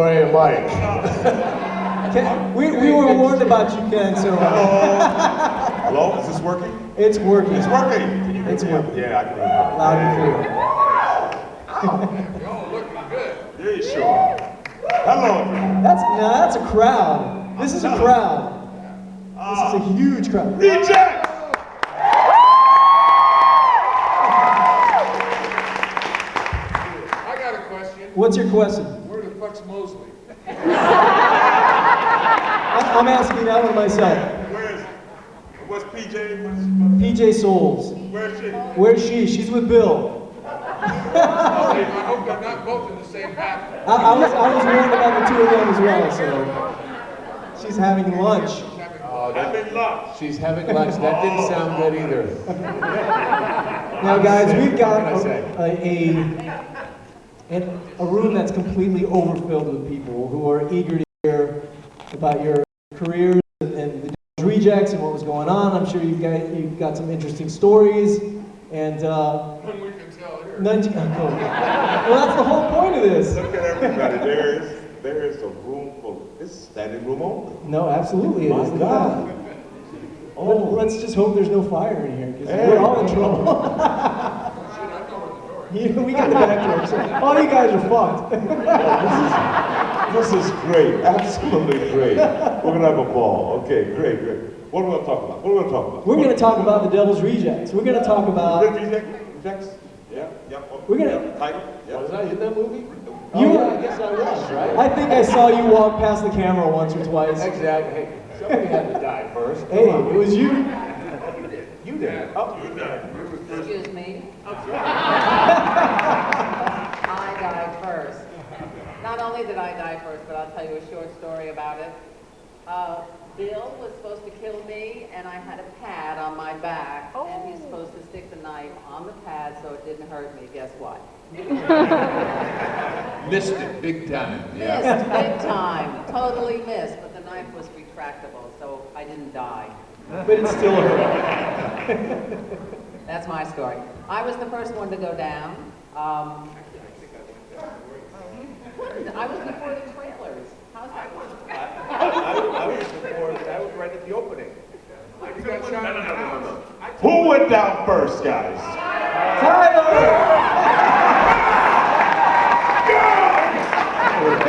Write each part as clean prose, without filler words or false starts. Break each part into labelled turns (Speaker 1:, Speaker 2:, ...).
Speaker 1: Hey, Mike.
Speaker 2: We were warned about you, Ken, so...
Speaker 1: Hello, is this working?
Speaker 2: It's working.
Speaker 1: It's working. Can you hear
Speaker 2: It's
Speaker 1: me?
Speaker 2: working.
Speaker 1: Yeah, I can hear you.
Speaker 2: Loud and clear.
Speaker 3: Y'all looking good.
Speaker 1: Yeah, you sure. Hello.
Speaker 2: That's a crowd. This is a crowd. This is a huge crowd.
Speaker 1: Reject!
Speaker 3: I got a question.
Speaker 2: What's your question?
Speaker 3: Where the fuck's Mosley?
Speaker 2: I'm asking that one myself.
Speaker 1: What's PJ?
Speaker 2: PJ Souls.
Speaker 1: Where's she?
Speaker 2: Where's she? She's with Bill.
Speaker 3: I hope they're not both in the same bathroom.
Speaker 2: I was warned about the two of them as well, so... She's having lunch.
Speaker 1: Having lunch.
Speaker 4: She's having lunch. That didn't sound good either.
Speaker 2: Now, guys, we've got
Speaker 4: What can I
Speaker 2: a room that's completely overfilled with people who are eager to hear about your careers and the Devil's Rejects and what was going on. I'm sure you've got some interesting stories, and
Speaker 3: When we can tell here.
Speaker 2: well, that's the whole point of this.
Speaker 1: Look at everybody. There is a room full. It's standing room only.
Speaker 2: No, absolutely, it is.
Speaker 1: My God.
Speaker 2: Oh, let's just hope there's no fire in here, because we're all in trouble. We got the back door. So all you guys are fucked.
Speaker 1: This is great. Absolutely great. We're going to have a ball. Okay, great. What are we going to talk about?
Speaker 2: We're going to talk about the Devil's Rejects. We're going to talk about...
Speaker 1: Rejects? Yeah.
Speaker 2: We're gonna-
Speaker 1: Title? Yeah.
Speaker 4: Was I in that movie?
Speaker 2: You-
Speaker 4: Yeah, I guess I was, right?
Speaker 2: I think I saw you walk past the camera once or twice.
Speaker 4: Exactly. Hey, somebody had to die first.
Speaker 2: Hey, it was you.
Speaker 4: You did. Oh,
Speaker 1: You done.
Speaker 5: Excuse me. I died first. Not only did I die first, but I'll tell you a short story about it. Bill was supposed to kill me, and I had a pad on my back, and he's supposed to stick the knife on the pad so it didn't hurt me. Guess what?
Speaker 4: missed it big time.
Speaker 5: Missed big time. Totally missed, but the knife was retractable, so I didn't die.
Speaker 2: But it still hurt.
Speaker 5: That's my story. I was the first one to go down. I was before the trailers. How's that?
Speaker 4: I was right at the opening.
Speaker 1: Who went down first, guys?
Speaker 2: Tyler!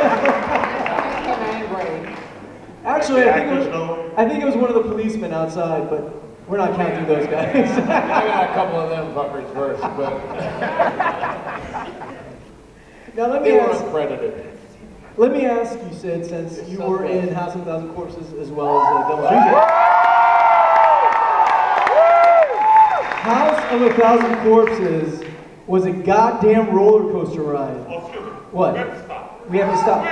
Speaker 5: I'm angry.
Speaker 2: Actually,
Speaker 1: The
Speaker 2: I think it was one of the policemen outside, but we're not counting those guys.
Speaker 4: I got a couple of them fuckers first, but
Speaker 2: Now
Speaker 4: they were uncredited.
Speaker 2: let me ask you, Sid, since you were in House of a Thousand Corpses as well as Devil's Rejects. House of a Thousand Corpses was a goddamn roller coaster ride. What? We have to stop.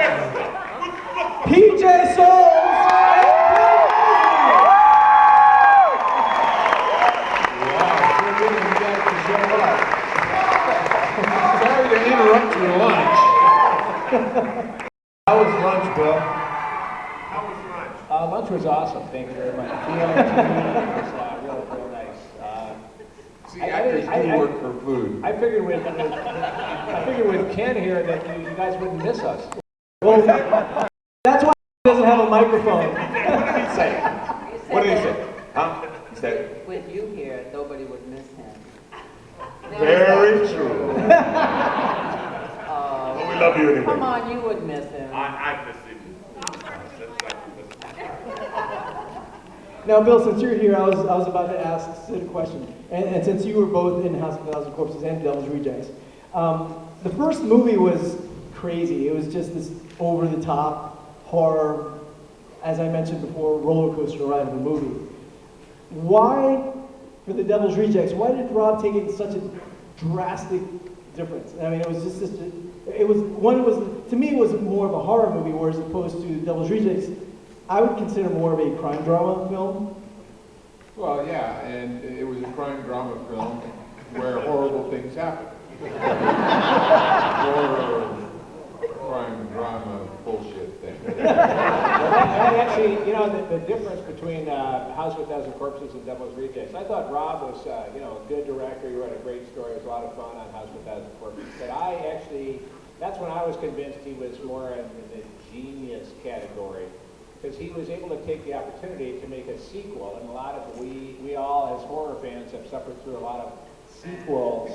Speaker 2: PJ Souls!
Speaker 4: Sorry to interrupt your lunch. How was lunch, Bill?
Speaker 6: Lunch was awesome. Thank you very much. TLT was real nice.
Speaker 4: See, actors do work for food.
Speaker 6: I figured with Ken here that you guys wouldn't miss us.
Speaker 2: Well, that's why he doesn't have a microphone.
Speaker 1: What did he say? What did he say? Huh? He said,
Speaker 5: With you here, nobody would miss him. Now,
Speaker 1: very
Speaker 5: is that
Speaker 1: true.
Speaker 5: Oh,
Speaker 1: Well, we love you anyway.
Speaker 5: come on, you would miss him.
Speaker 1: I miss him.
Speaker 2: Now, Bill, since you're here, I was about to ask Sid a question. And since you were both in House of a Thousand Corpses and Devil's Rejects, the first movie was crazy. It was just this over-the-top horror, as I mentioned before, roller coaster ride of a movie. Why, for the Devil's Rejects, why did Rob take it in such a drastic difference? I mean, it was just to me, it was more of a horror movie, whereas opposed to Devil's Rejects, I would consider more of a crime drama film.
Speaker 4: Well, yeah, and it was a crime drama film where horrible things happen. Horror, crime drama, bullshit thing.
Speaker 6: And actually, the difference between House of a Thousand Corpses and Devil's Rejects, I thought Rob was, a good director. He wrote a great story. It was a lot of fun on House of a Thousand Corpses. But that's when I was convinced he was more in the because he was able to take the opportunity to make a sequel, and a lot of we all as horror fans have suffered through a lot of sequels,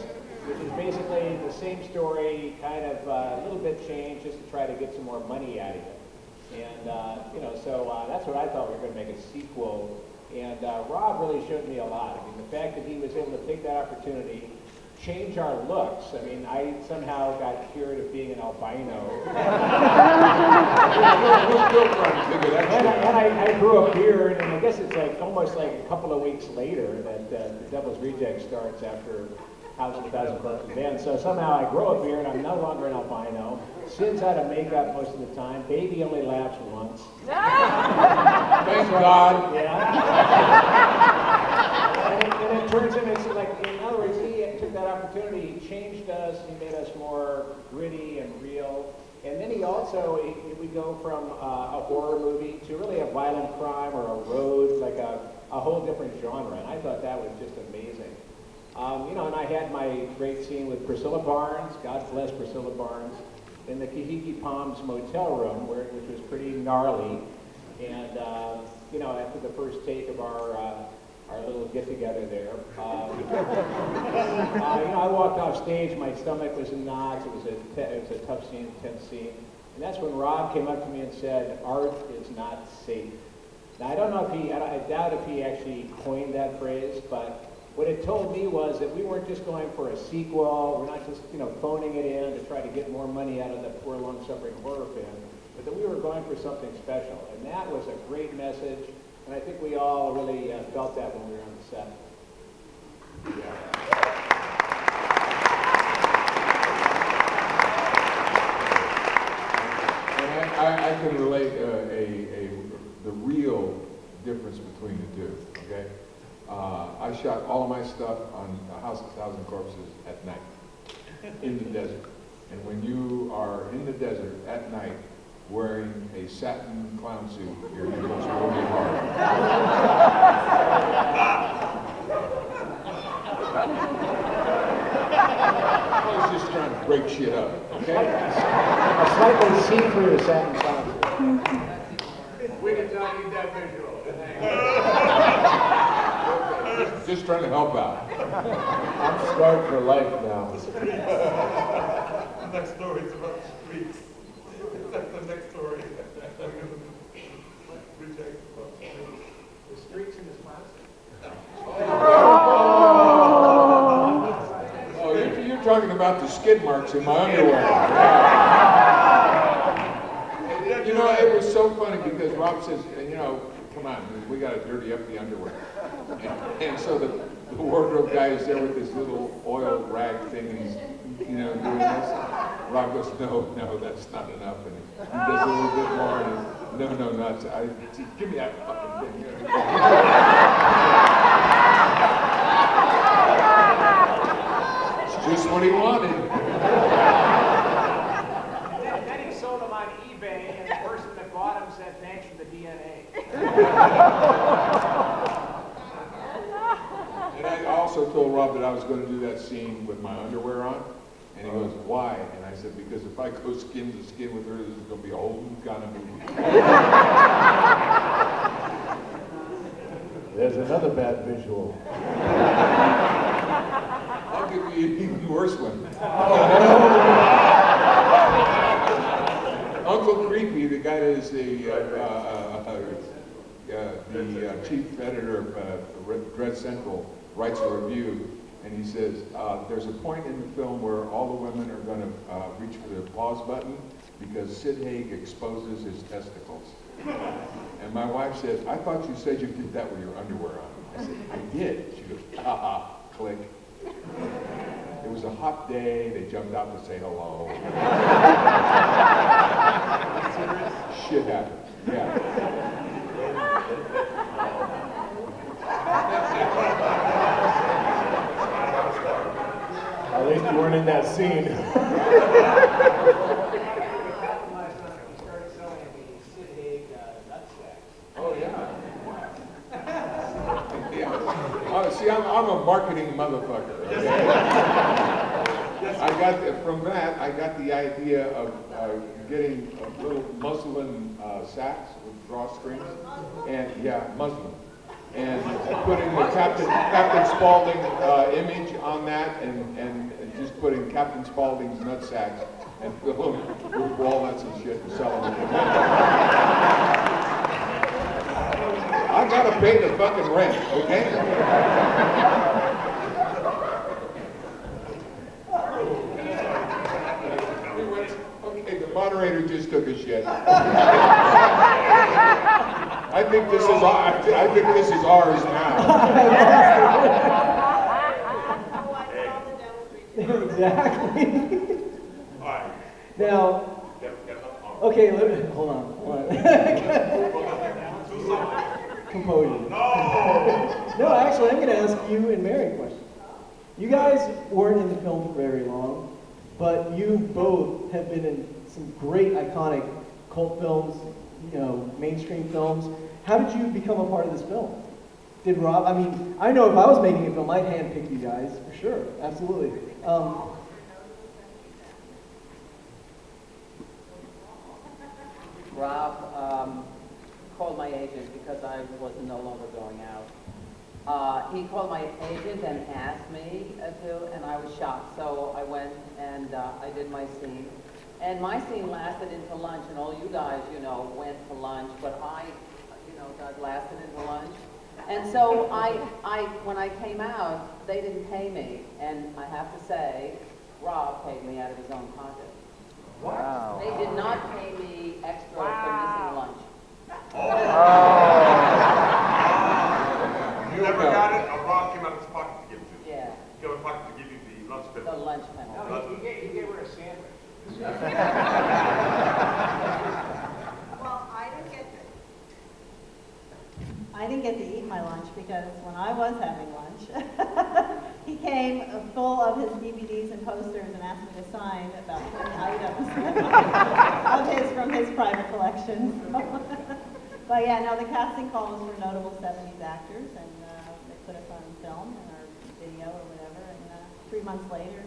Speaker 6: which is basically the same story, kind of a little bit changed just to try to get some more money out of it. And you know, so that's what I thought we were going to make a sequel. And Rob really showed me a lot. I mean, the fact that he was able to take that opportunity, change our looks. I mean, I somehow got cured of being an albino.
Speaker 4: We're still trying to figure that shit out.
Speaker 6: And I grew a beard, and I guess it's like almost like a couple of weeks later that The Devil's Reject starts after House of a Thousand Corpses ends. So somehow I grow a beard, I'm no longer an albino. Sid's out of makeup most of the time. Baby only laughs once.
Speaker 4: Thank God.
Speaker 6: Yeah. and it turns him into like, in other words, he took that opportunity, he changed us, he made us more gritty and real. And then he also, we go from a horror movie to really a violent crime or a road, like a whole different genre. And I thought that was just amazing. You know, and I had my great scene with Priscilla Barnes, God bless Priscilla Barnes, in the Kahiki Palms motel room, which was pretty gnarly. And, you know, after the first take of our little get-together there, you know, I walked off stage, my stomach was in knots, it was a tough scene, intense scene. And that's when Rob came up to me and said, art is not safe. Now, I don't know if I doubt if he actually coined that phrase, but what it told me was that we weren't just going for a sequel, we're not just, you know, phoning it in to try to get more money out of the poor, long-suffering horror fan, but that we were going for something special. And that was a great message, and I think we all really felt that when we were on the set.
Speaker 4: And I can relate the real difference between the two, okay? I shot all of my stuff on House of a Thousand Corpses at night, in the desert. And when you are in the desert at night, wearing a satin clown suit, you're going to work hard. I was just trying to break shit up, okay?
Speaker 6: A slightly see-through satin clown.
Speaker 3: We did not need that visual.
Speaker 4: Just trying to help out.
Speaker 7: I'm scarred for life now.
Speaker 1: The next story is about the streets. That's the next story. Reject
Speaker 6: The streaks in his plastic.
Speaker 4: Oh, you're talking about the skid marks in my underwear. You know, it was so funny because Rob says, you know, come on, we got to dirty up the underwear. And so the wardrobe guy is there with this little oil rag thing, and he's, you know, doing this. Rob goes, no, that's not enough. And he does a little bit more, and he's, no, nuts. Give me that fucking thing. It's just what he wanted.
Speaker 6: Then he sold them on eBay, and the person that bought them said, thanks for the DNA.
Speaker 4: And I also told Rob that I was going to do that scene with my underwear on. And he goes, why? And I said, because if I go skin to skin with her, this is going to be a whole new kind of movie.
Speaker 7: There's another bad visual.
Speaker 4: I'll give you an even worse one. Uncle Creepy, the guy that is the chief editor of Dread Central, writes a review, and he says, there's a point in the film where all the women are going to reach for the applause button because Sid Haig exposes his testicles. And my wife says, I thought you said you did that with your underwear on. I said, I did. She goes, ha, click. It was a hot day, they jumped out to say hello. Shit happened, yeah.
Speaker 7: At least you weren't in that scene.
Speaker 4: Oh, yeah. Yeah. See, I'm a marketing motherfucker. Okay?
Speaker 1: Yes,
Speaker 4: From that, I got the idea of getting little muslin sacks with drawstrings, and muslin, and putting the Captain Spaulding image on that, and just putting Captain Spaulding's nut sacks and fill them with walnuts and shit and sell them. I gotta pay the fucking rent, okay? Okay, the moderator just took a shit. I think this is ours now.
Speaker 2: Exactly. Now, okay, hold on. Composure. No, actually, I'm going to ask you and Mary a question. You guys weren't in the film for very long, but you both have been in some great iconic cult films, mainstream films. How did you become a part of this film? Did Rob, I know if I was making a film, I'd handpick you guys, for sure, absolutely.
Speaker 5: Rob called my agent because I was no longer going out. He called my agent and asked me to, and I was shocked. So I went and I did my scene. And my scene lasted into lunch, and all you guys, went to lunch, but I lasted into lunch. And so when I came out, they didn't pay me. And I have to say, Rob paid me out of his own pocket.
Speaker 6: Wow.
Speaker 5: They did not pay me extra for missing lunch.
Speaker 3: You never got it, or Rob came out of his pocket to give it to you?
Speaker 5: Yeah,
Speaker 3: He came out of his pocket to give you the lunch
Speaker 5: the
Speaker 3: bill.
Speaker 5: lunch penalty.
Speaker 6: No, he gave her a sandwich.
Speaker 8: Well, I didn't get to eat my lunch because when I was having lunch, he came full of his DVDs and posters and asked me to sign about 20 items from his private collection. But yeah, no, the casting call was for notable 70s actors, and they put us on film in our video or whatever. And 3 months later,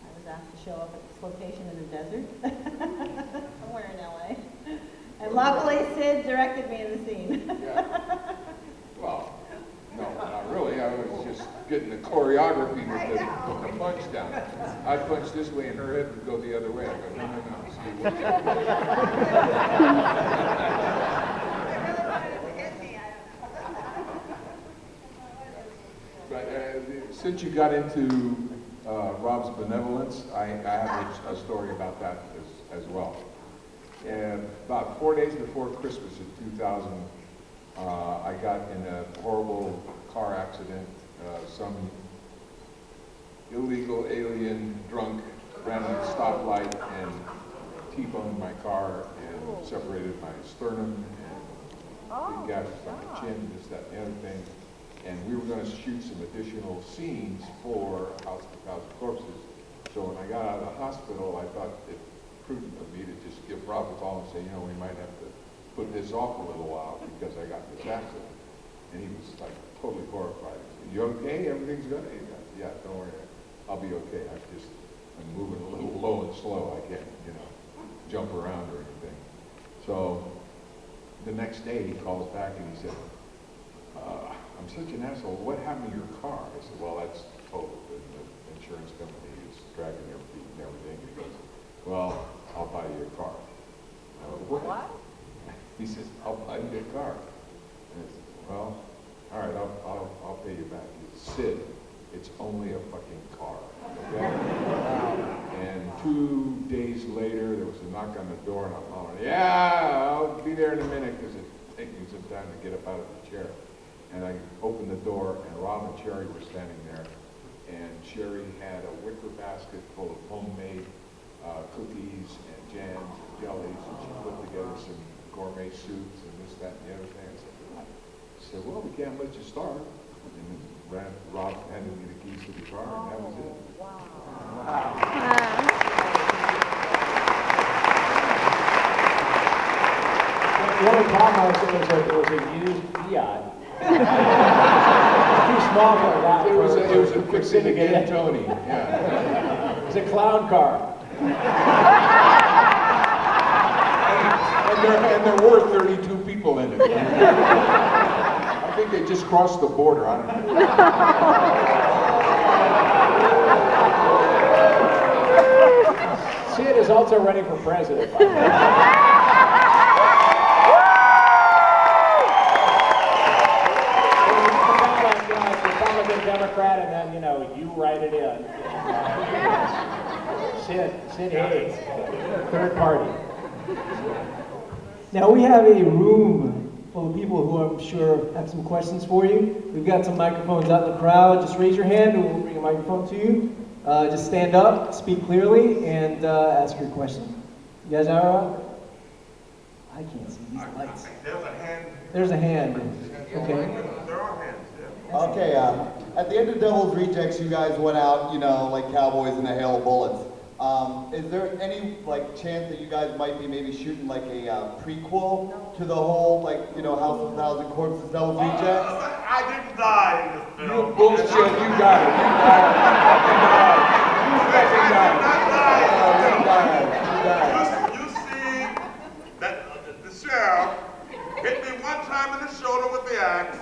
Speaker 8: I was asked to show up at this location in the desert, somewhere in LA. And luckily, Sid directed me in the scene.
Speaker 4: Yeah. Well, no, not really. I was just getting the choreography with the punch down. I'd punch this way and her head would go the other way. I go, no. See, what's But since you got into Rob's benevolence, I have a story about that as well. And about 4 days before Christmas of 2000, I got in a horrible car accident. Some illegal alien drunk ran a stoplight and T-boned my car and separated my sternum and big gashes on my chin, this, that, and the other thing. And we were going to shoot some additional scenes for House of a Thousand Corpses. So when I got out of the hospital, I thought it prudent of me to just give Rob a call and say, we might have to put this off a little while because I got this accident. And he was like totally horrified. He said, "You okay? Everything's good?" Yeah, don't worry. I'll be okay. I'm moving a little low and slow. I can't, jump around or anything. So the next day he calls back and he said, "I'm such an asshole. What happened to your car?" I said, "Well, that's total. The insurance company is dragging their feet and everything." He goes, "Well, I'll buy you a car." I go, "What?" He says, "I'll buy you a car." And I said, "Well, all right, I'll pay you back." He said, "Sid, it's only a fucking car." Okay? And 2 days later, there was a knock on the door, and I'm hollering, "Yeah, I'll be there in a minute," because it takes me some time to get up out of the chair. And I opened the door, and Rob and Sherry were standing there, and Sherry had a wicker basket full of homemade cookies and jams and jellies, and she put together some gourmet soups and this, that, and the other thing. I said, "Well, we can't let you starve." And then Rob handed me the keys to the car, and that was it.
Speaker 6: The only problem I was it was a used Fiat. Too small for that.
Speaker 4: It was a fixing to get Tony, yeah.
Speaker 6: It's a clown car.
Speaker 4: And there were 32 people in it. I think they just crossed the border. I don't know.
Speaker 6: Sid is also running for president. By the way. Republican, Democrat, and then, you know, you write it in. Sid Hayes, third party.
Speaker 2: Now we have a room full of people who I'm sure have some questions for you. We've got some microphones out in the crowd. Just raise your hand and we'll bring a microphone to you. Just stand up, speak clearly, and ask your question. You guys are? I can't see these lights.
Speaker 3: There's a hand.
Speaker 2: There's a hand. Okay.
Speaker 3: There are hands, yeah.
Speaker 9: Okay, at the end of Devil's Rejects, you guys went out, you know, like cowboys in a hail of bullets. Is there any, like, chance that you guys might be maybe shooting, like, a prequel to the whole, like, you know, House of a Thousand Corpses, Devil's Rejects?
Speaker 3: I didn't die in this film.
Speaker 4: You bullshit, you got it. You
Speaker 3: You see that the sheriff hit me one time in the shoulder with the axe.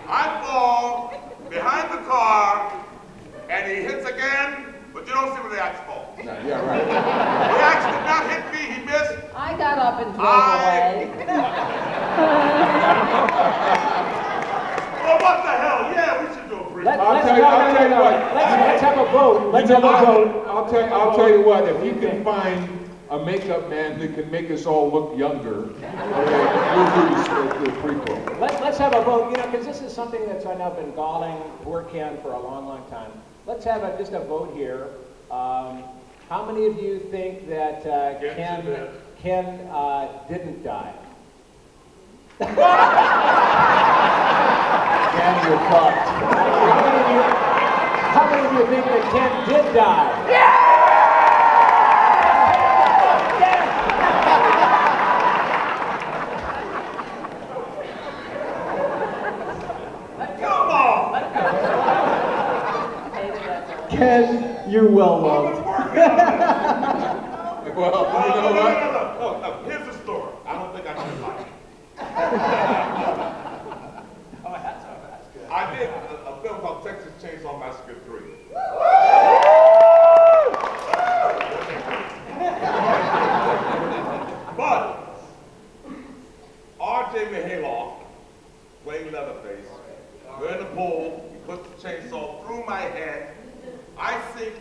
Speaker 3: I fall behind the car, and he hits again, but you don't see where the axe falls.
Speaker 4: Yeah, right.
Speaker 3: The axe did not hit me, he missed.
Speaker 5: I got up and drove away.
Speaker 3: Well, what the hell? Yeah, we should do a prequel.
Speaker 6: Let's have a vote. Let's have a vote.
Speaker 4: I'll tell you what, if you can find a makeup man that can make us all look younger, we'll do the prequel.
Speaker 6: Let's have a vote, you know, because this is something that's I know been galling poor Ken for a long, long time. Let's have just a vote here. How many of you think that Ken didn't die?
Speaker 7: Ken, you're fucked.
Speaker 6: How many of you think that Ken did die?
Speaker 3: Come on!
Speaker 2: Ken, you're well
Speaker 3: I
Speaker 2: loved.
Speaker 3: was working on this.
Speaker 4: Well, you know what?
Speaker 3: Look, here's the story. I don't think I can lie. I did a film called Texas Chainsaw Massacre 3. But R.J. Mihailoff, playing Leatherface, we're in the pool, he puts the chainsaw through my head, I sink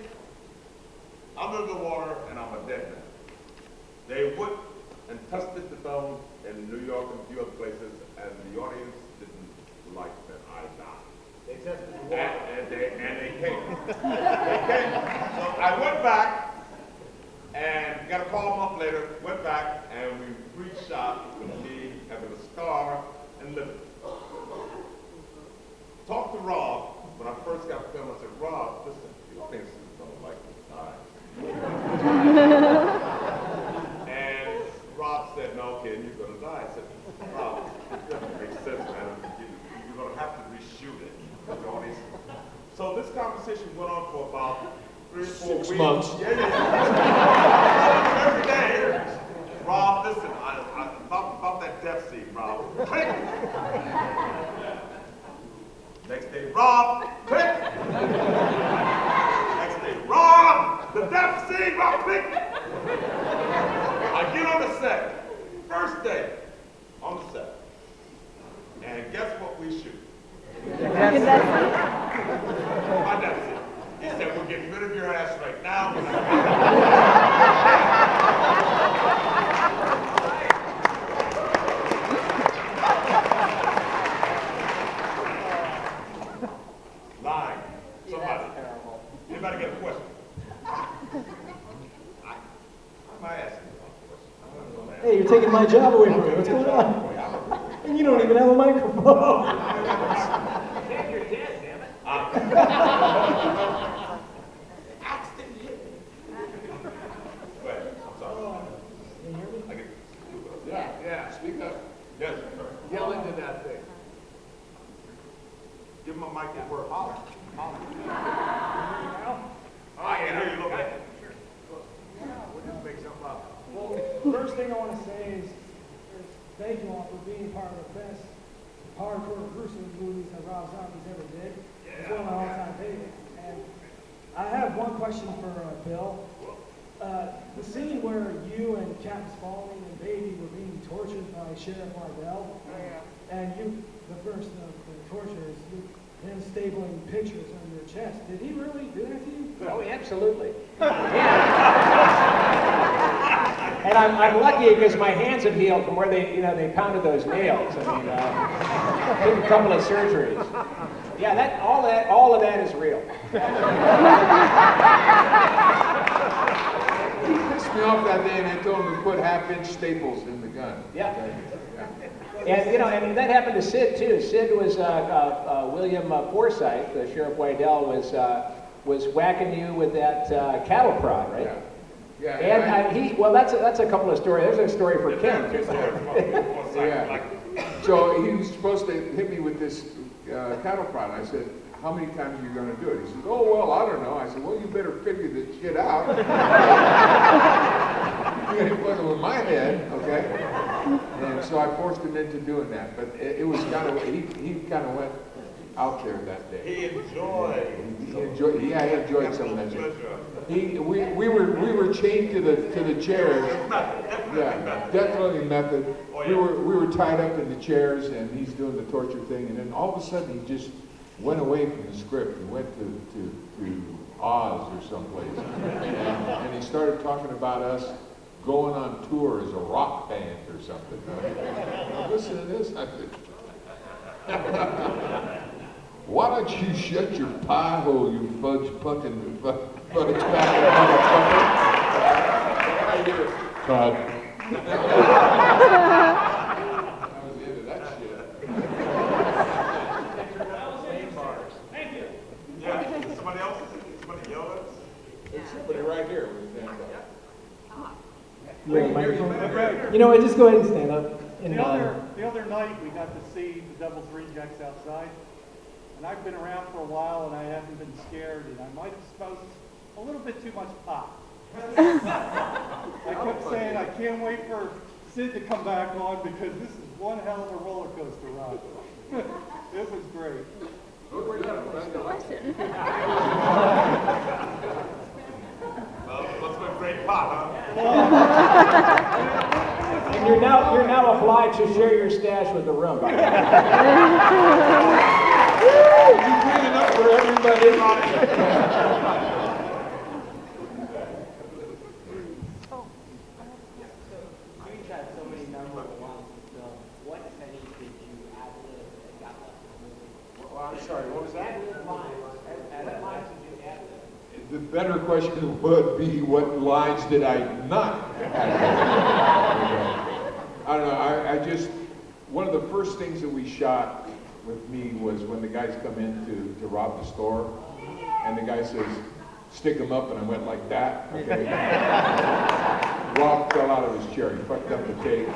Speaker 3: under the water, and I'm a dead man. They whipped and tested the film in New York and a few other places, and the audience didn't like that I died.
Speaker 6: They tested the water.
Speaker 3: And they came. They came. So I went back and got a call a month later, went back, and we re-shot with me having a scar and liver. Talked to Rob when I first got the film. I said, Rob, listen, the audience don't like to die. And Rob said, no, kid, you're going to die. I said, Rob, it doesn't make sense, man. You're going to have to reshoot it. So this conversation went on for about 3 or 4 weeks.
Speaker 7: 6 months.
Speaker 3: Yeah. Every day. Rob, listen, about that death scene, Rob. Click. Next day, Rob, click. Next day, Rob, the death scene, Rob, click. I get on the set. First day on the set. And guess what we shoot? My death scene. He said, we're getting rid of your ass right now. Lying. Somebody. Anybody got a question? I'm asking you a question.
Speaker 2: Hey, you're taking my job away from me. What's going on? And you don't even have a microphone.
Speaker 6: You're dead, damn it.
Speaker 3: Axe didn't hit me. Go ahead. I'm sorry. I get
Speaker 4: Yeah, speak up.
Speaker 3: yes, sir.
Speaker 6: Yell into that thing.
Speaker 3: Give him a mic that works. Holler. I can hear you. Look at it.
Speaker 10: thank you all for being part of the best hardcore gruesome movies that Rob Zombie's ever did. It's one of my all-time favorites. And I have one question for Bill. The scene where you and Captain Spaulding and Baby were being tortured by Sheriff Waddell, and the first of the torture is him stapling pictures on your chest. Did he really do that to you?
Speaker 6: Oh, absolutely. And I'm lucky because my hands have healed from where they pounded those nails. I mean, did a couple of surgeries. Yeah, all of that is real.
Speaker 4: He pissed me off that day, and I told him to put half-inch staples in the gun.
Speaker 6: Yeah. And that happened to Sid too. Sid was William Forsythe. Sheriff Waddell was whacking you with that cattle prod, right?
Speaker 4: Yeah.
Speaker 6: And that's a couple of stories. There's a story for Ken.
Speaker 4: Yeah. So he was supposed to hit me with this cattle prod. I said, "How many times are you going to do it?" He said, "Oh, well, I don't know." I said, "Well, you better figure this shit out." You ain't fucking with my head, okay? And so I forced him into doing that. But it was kind of, he kind of went out there that day.
Speaker 3: He enjoyed.
Speaker 4: He enjoyed some of that shit. We were chained to the chairs. Yeah, definitely method. We were tied up in the chairs, and he's doing the torture thing, and then all of a sudden he just went away from the script. He went to Oz or someplace, and he started talking about us going on tour as a rock band or something. Listen to this. I said, "Why don't you shut your pie hole, you fudge fucking fudge bag motherfucker?" Todd. I was into that shit.
Speaker 3: Thank you. Yeah, somebody else? Somebody yell at us?
Speaker 4: There's somebody right here with his hand up.
Speaker 2: Just go ahead and stand up. And,
Speaker 11: the other night we got to see the Devil's Rejects outside, and I've been around for a while and I haven't been scared, and I might have smoked a little bit too much pot. I kept saying I can't wait for Sid to come back on because this is one hell of a roller coaster ride. It was great.
Speaker 3: Well, must have been great pot, huh?
Speaker 6: And you're now obliged to share your stash with the room.
Speaker 4: You clean it up for everybody.
Speaker 12: You've had so many memorable ones to film. What, if any, did you ad-lib that got left in the movie?
Speaker 4: Well, I'm sorry, what was that?
Speaker 12: What lines did you ad-lib?
Speaker 4: The better question would be, what lines did I not have? I don't know, I just, one of the first things that we shot with me was when the guys come in to rob the store, and the guy says, "Stick them up," and I went like that, okay? Rob fell out of his chair, he fucked up the tape.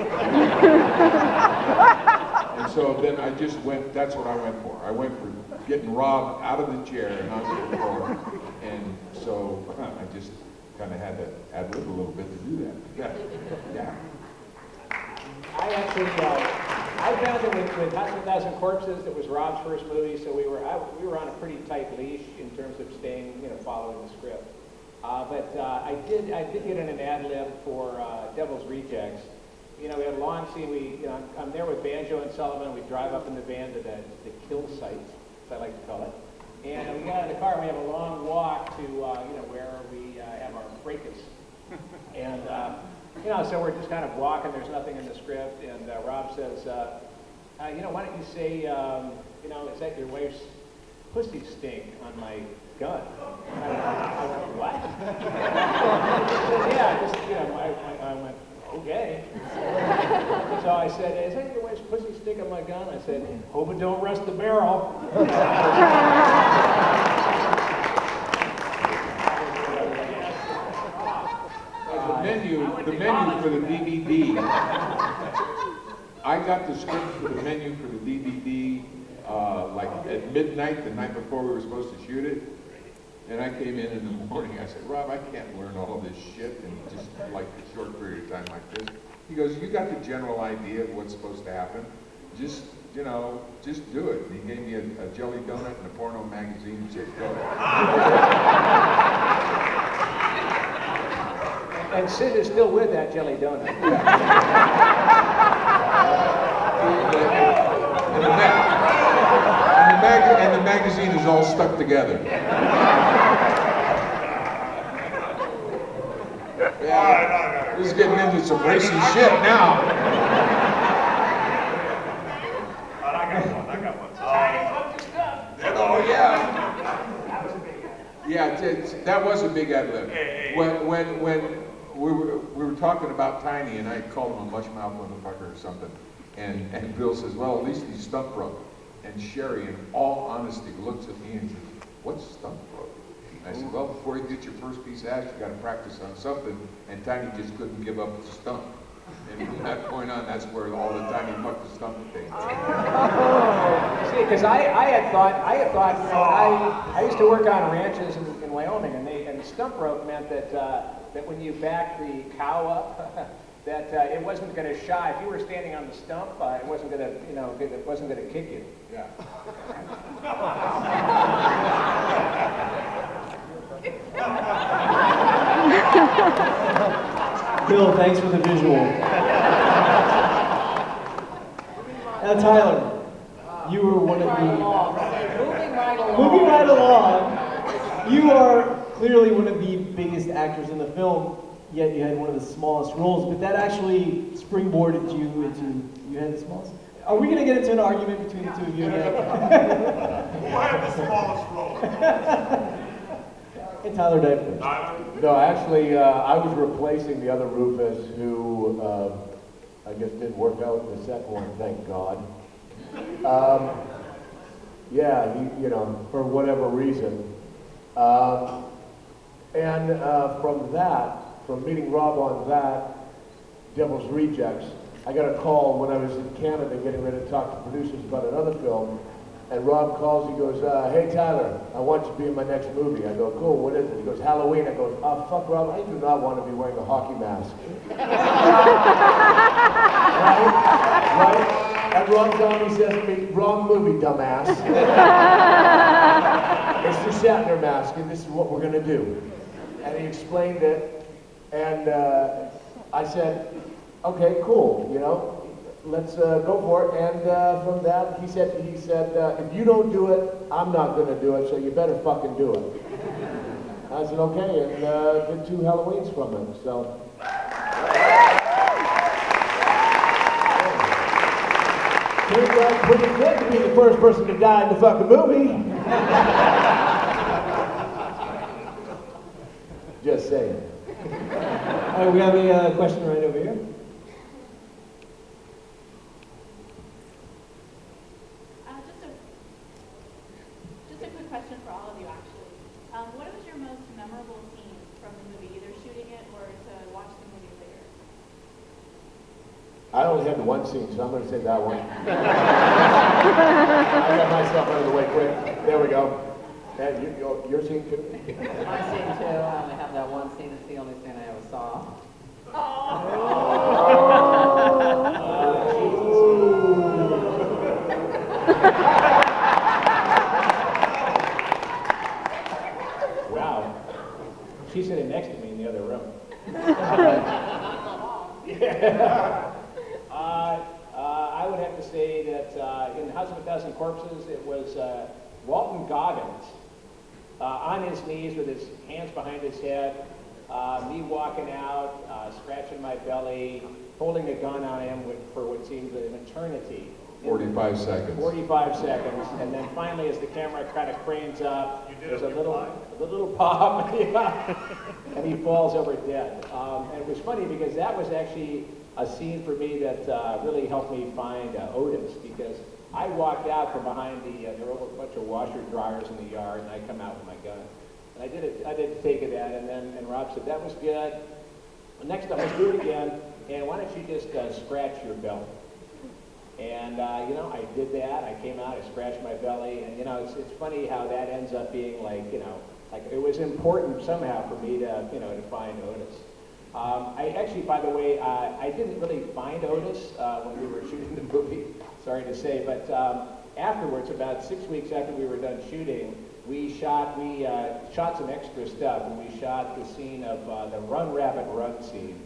Speaker 4: And so then I just went, that's what I went for. I went for getting Rob out of the chair and onto the floor. And so I just kind of had to ad-lib a little bit to do that. Yeah.
Speaker 6: I actually, I found that with House of a Thousand Corpses, that was Rob's first movie, so we were on a pretty tight leash in terms of staying, following the script. But I did get in an ad-lib for Devil's Rejects. We had a long scene. I'm there with Banjo and Sullivan. We drive up in the van to the kill site, as I like to call it. And we got out of the car and we have a long walk to, where we have our fracas. And, so we're just kind of walking. There's nothing in the script. And Rob says, why don't you say, is that your wife's pussy stink on my gun? I went, what? I went, okay. So I said, "Is that your wife's pussy stick on my gun?" I said, "Hope it don't rust the barrel."
Speaker 4: The menu for the DVD. I got the script for the menu for the DVD like at midnight the night before we were supposed to shoot it. And I came in the morning, I said, "Rob, I can't learn all of this shit in just like a short period of time like this." He goes, you got the general idea of what's supposed to happen. Just, you know, just do it. And he gave me a jelly donut and a porno magazine and said, go.
Speaker 6: And Sid is still with that jelly donut.
Speaker 4: And the magazine is all stuck together. Yeah, this is getting into some racy shit now.
Speaker 3: I got one.
Speaker 4: Oh yeah. Yeah, that was a big ad lib. When we were talking about Tiny, and I called him a mushmouth motherfucker or something, and Bill says, well, at least he's stump broke. And Sherry, in all honesty, looks at me and says, what's stump broke? I said, well, before you get your first piece of ass, you got to practice on something. And Tiny just couldn't give up the stump. And from that point on, that's where all the Tiny fuck the stump thing.
Speaker 6: See, because I had thought, you know, I used to work on ranches in Wyoming, and the stump rope meant that when you back the cow up, that it wasn't going to shy. If you were standing on the stump, it wasn't going to, you know, it wasn't going to kick you.
Speaker 4: Yeah.
Speaker 2: Bill, thanks for the visual. Now, Tyler, you were one of the... Moving right along. You are clearly one of the biggest actors in the film, yet you had one of the smallest roles, but that actually springboarded you into... You had the smallest... Are we going to get into an argument between the two of you again?
Speaker 3: Who had the smallest role?
Speaker 2: And Tyler died first.
Speaker 7: No, actually, I was replacing the other Rufus who, I guess didn't work out in the second one, thank God. Yeah, he, you know, for whatever reason. And from meeting Rob on that, Devil's Rejects, I got a call when I was in Canada getting ready to talk to producers about another film. And Rob calls, he goes, hey Tyler, I want you to be in my next movie. I go, cool, what is it? He goes, Halloween. I go, oh fuck Rob, I do not want to be wearing a hockey mask. Right? And Rob Zombie says to me, wrong movie, dumbass. It's the Shatner mask, and this is what we're gonna do. And he explained it, and I said, okay, cool, you know. Let's go for it. And from that, he said, if you don't do it, I'm not going to do it, so you better fucking do it. I said, okay, and did 2 Halloweens from it, so. Turned out pretty good to be the first person to die in the fucking movie. Just saying.
Speaker 2: All right, we have a question right over here.
Speaker 13: Question for all of you, actually. What was your most memorable scene from the movie, either shooting it or to watch the movie later?
Speaker 7: I only had the one scene, so I'm going to say that one. I got myself out of the way quick. There we go. And your scene too?
Speaker 5: My scene too. I only have that one scene. It's the only scene I ever saw.
Speaker 6: She's sitting next to me in the other room. I would have to say that in House of a Thousand Corpses, it was Walton Goggins on his knees with his hands behind his head, me walking out, scratching my belly, holding a gun on him for what seemed an eternity.
Speaker 4: 45 seconds.
Speaker 6: 45 seconds, and then finally, as the camera kind of cranes up, there's a little pop, yeah, and he falls over dead. And it was funny because that was actually a scene for me that really helped me find Otis, because I walked out from behind there were a bunch of washer dryers in the yard, and I come out with my gun. And I did a take of that, and Rob said, that was good. Well, next time, let's do it again, and why don't you just scratch your belly? And, you know, I did that. I came out, I scratched my belly, and, you know, it's funny how that ends up being like, you know, like it was important somehow for me to, you know, to find Otis. I actually, by the way, I didn't really find Otis when we were shooting the movie, sorry to say, but afterwards, about 6 weeks after we were done shooting, we shot some extra stuff, and we shot the scene of the Run Rabbit Run scene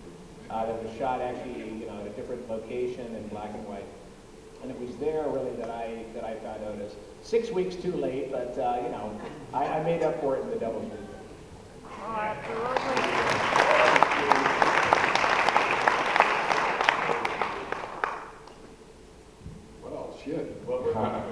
Speaker 6: that was shot actually, at a different location in black and white. And it was there really that I found Otis. 6 weeks too late, but I made up for it in the Devil's Rejects.
Speaker 14: Oh, absolutely.
Speaker 4: Well, shit.
Speaker 3: Well, we're not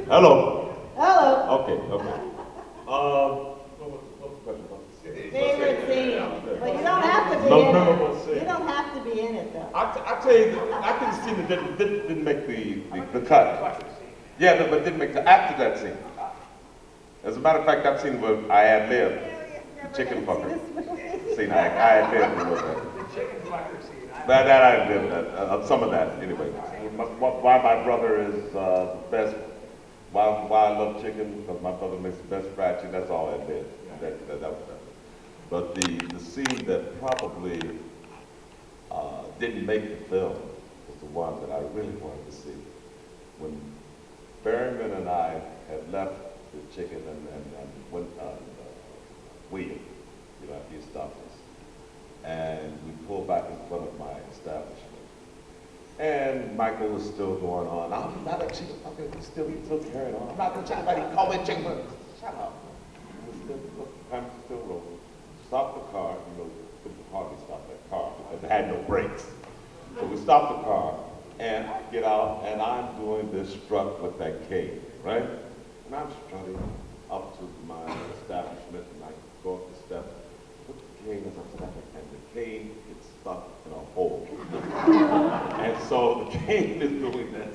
Speaker 1: Hello.
Speaker 8: Hello.
Speaker 1: Okay, okay. What's the question?
Speaker 8: Favorite scene. But you don't have to be
Speaker 1: Most
Speaker 8: in
Speaker 1: memorable
Speaker 8: it.
Speaker 1: scene.
Speaker 8: You don't have to be in it though.
Speaker 3: I tell you, I think the scene that didn't make the cut. Yeah, no, but didn't make the after that scene. As a matter of fact, that scene where I ad-libbed the chicken fucker scene. I ad-libbed a little bit.
Speaker 12: The chicken fucker scene.
Speaker 3: That I did that. Some of that anyway. Why my brother is the best. Why I love chicken, because my brother makes the best fried chicken. That's all I did. That was that. But the scene that probably didn't make the film was the one that I really wanted to see. When Berryman and I had left the chicken and went on William, after he stopped us, and we pulled back in front of my establishment. And Michael was still going on. I'm not a chicken fucker. He's still carrying on. I'm not gonna chicken fucker. Call me a chicken fucker. Shut up. I'm still rolling. Stop the car. Couldn't hardly stop that car because it had no brakes. So we stopped the car and I get out and I'm doing this strut with that cane, right? And I'm strutting up to my establishment and I go up the steps, put the cane as I'm stepping, and the cane gets stuck in a hole. And so the cane is doing this,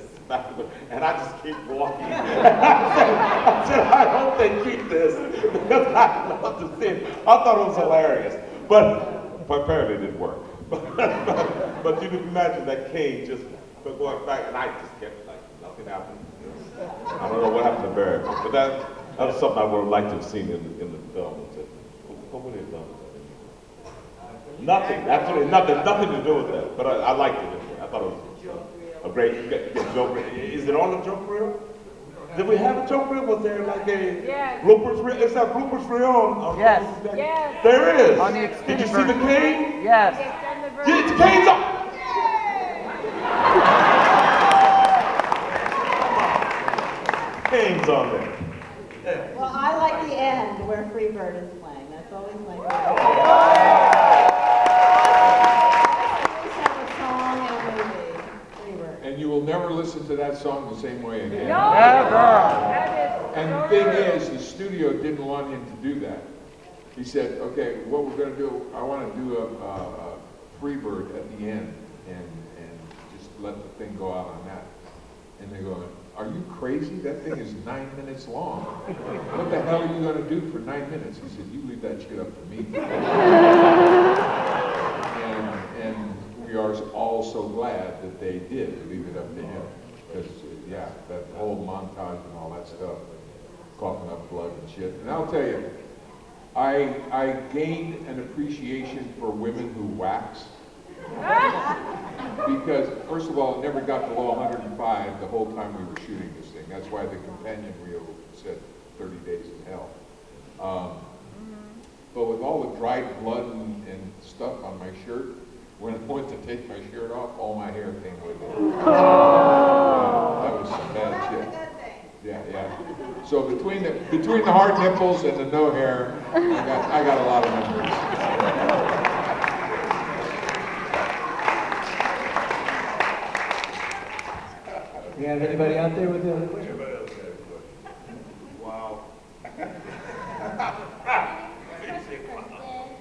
Speaker 3: and I just keep walking. I said, I hope they keep this, because I love to see it. I thought it was hilarious, but apparently it didn't work. But you can imagine that cane just going back, and I just kept like, nothing happened. I don't know what happened to Barry, but that was something I would have liked to have seen in the film. What would he have done? Nothing, absolutely nothing to do with that. But I liked it. I thought it was a great joke. Is it on the joke reel? Did we have a joke reel? Was there like a bloopers reel? Is that bloopers reel on
Speaker 14: Yes.
Speaker 5: Yes.
Speaker 3: There is.
Speaker 14: On the extended
Speaker 3: Did you see the cane?
Speaker 14: Yes.
Speaker 3: The cane's on. Cane's on there.
Speaker 8: Well, I like the end where Freebird is playing. That's always my favorite.
Speaker 4: And you will never listen to that song the same way again.
Speaker 14: No. Never.
Speaker 4: And the thing is, the studio didn't want him to do that. He said, okay, what we're going to do, I want to do a Freebird at the end and just let the thing go out on that. And they go, are you crazy? That thing is 9 minutes long. What the hell are you going to do for 9 minutes? He said, you leave that shit up to me. and we are all so glad that they did leave it up to him. Because, yeah, that whole montage and all that stuff, coughing up blood and shit. And I'll tell you, I gained an appreciation for women who wax. Because, first of all, it never got below 105 the whole time we were shooting this thing. That's why the companion reel said 30 days in hell. But with all the dried blood and stuff on my shirt, when I went to take my shirt off, all my hair came with it. That was some bad shit. Yeah. So between the hard nipples and the no hair, I got a lot of memories.
Speaker 2: You have anybody out there with a question?
Speaker 3: Wow.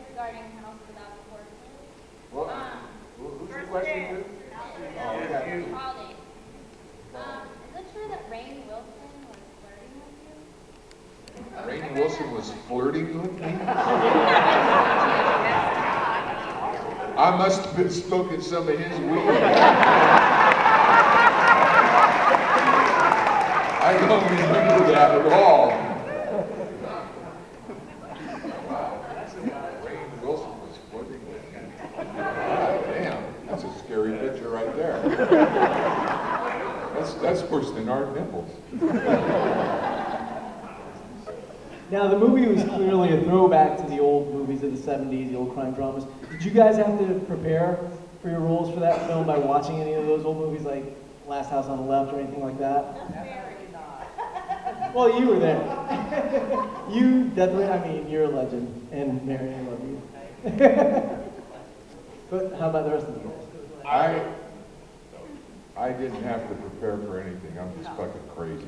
Speaker 13: Regarding House Without the Horses.
Speaker 4: What? Who's the question to?
Speaker 13: Holly. Is it true that Rainn Wilson was flirting with you?
Speaker 4: Rainn Wilson was flirting with me? I must have been smoking some of his weed. I don't remember that at all. Wow. Wayne Wilson was flirting with him. Damn, that's a scary picture right there. That's worse than Art Nichols.
Speaker 2: Now, the movie was clearly a throwback to the old movies of the 70s, the old crime dramas. Did you guys have to prepare for your roles for that film by watching any of those old movies like Last House on the Left or anything like that? Well, you were there. You definitely, I mean, you're a legend. And Mary, I love you. But how about the rest of the guys?
Speaker 4: I didn't have to prepare for anything. I'm just fucking crazy.